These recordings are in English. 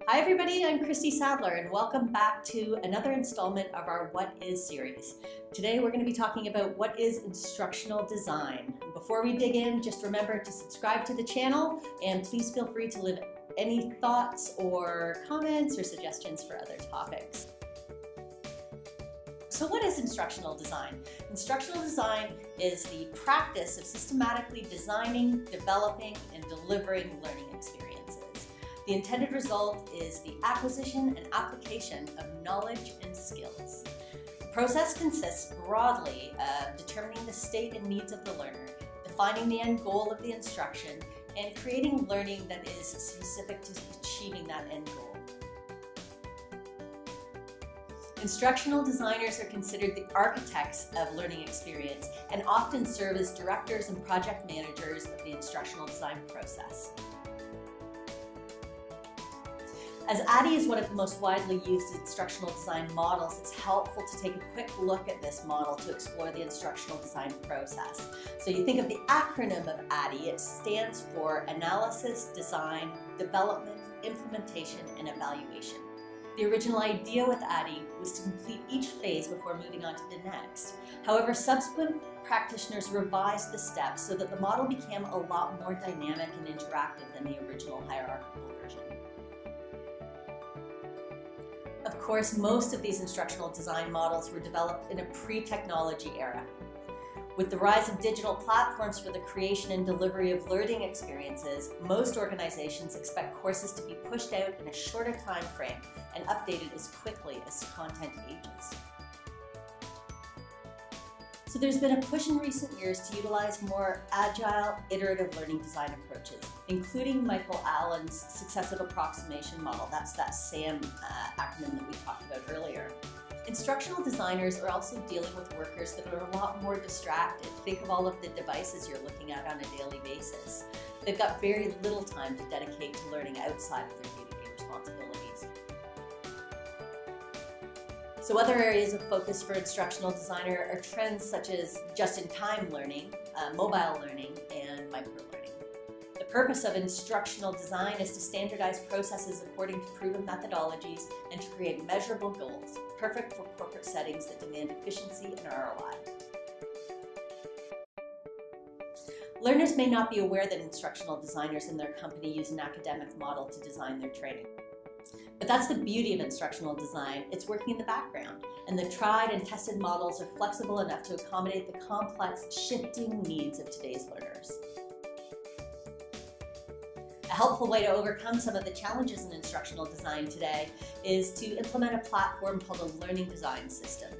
Hi everybody, I'm Christy Sadler and welcome back to another installment of our What Is series. Today we're going to be talking about what is instructional design. Before we dig in, just remember to subscribe to the channel and please feel free to leave any thoughts or comments or suggestions for other topics. So what is instructional design? Instructional design is the practice of systematically designing, developing, and delivering learning experiences. The intended result is the acquisition and application of knowledge and skills. The process consists broadly of determining the state and needs of the learner, defining the end goal of the instruction, and creating learning that is specific to achieving that end goal. Instructional designers are considered the architects of learning experience and often serve as directors and project managers of the instructional design process. As ADDIE is one of the most widely used instructional design models, it's helpful to take a quick look at this model to explore the instructional design process. So you think of the acronym of ADDIE, it stands for Analysis, Design, Development, Implementation, and Evaluation. The original idea with ADDIE was to complete each phase before moving on to the next. However, subsequent practitioners revised the steps so that the model became a lot more dynamic and interactive than the original hierarchical version. Of course, most of these instructional design models were developed in a pre-technology era. With the rise of digital platforms for the creation and delivery of learning experiences, most organizations expect courses to be pushed out in a shorter time frame and updated as quickly as content ages. So there's been a push in recent years to utilize more agile, iterative learning design approaches, including Michael Allen's successive approximation model. That's that SAM acronym that we talked about earlier. Instructional designers are also dealing with workers that are a lot more distracted. Think of all of the devices you're looking at on a daily basis. They've got very little time to dedicate to learning outside of their day-to-day responsibilities. So other areas of focus for instructional designer are trends such as just-in-time learning, mobile learning, and micro-learning. The purpose of instructional design is to standardize processes according to proven methodologies and to create measurable goals, perfect for corporate settings that demand efficiency and ROI. Learners may not be aware that instructional designers in their company use an academic model to design their training. But that's the beauty of instructional design. It's working in the background, and the tried and tested models are flexible enough to accommodate the complex, shifting needs of today's learners. A helpful way to overcome some of the challenges in instructional design today is to implement a platform called a learning design system.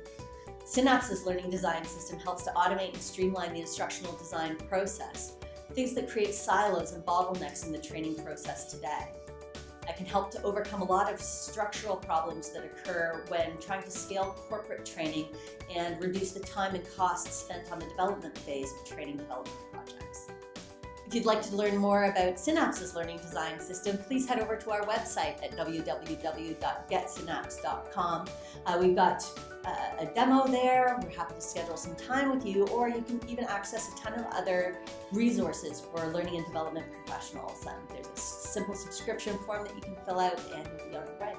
Synapse's learning design system helps to automate and streamline the instructional design process, things that create silos and bottlenecks in the training process today. It can help to overcome a lot of structural problems that occur when trying to scale corporate training and reduce the time and costs spent on the development phase of training development projects. If you'd like to learn more about Synapse's learning design system, please head over to our website at www.getsynapse.com. We've got a demo there. We're happy to schedule some time with you, or you can even access a ton of other resources for learning and development professionals. There's a simple subscription form that you can fill out and you'll be on the way.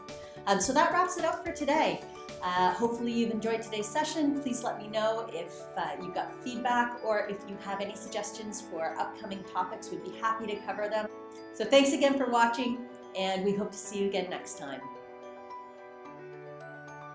So that wraps it up for today. Hopefully you've enjoyed today's session. Please let me know if you've got feedback or if you have any suggestions for upcoming topics. We'd be happy to cover them. So thanks again for watching, and we hope to see you again next time.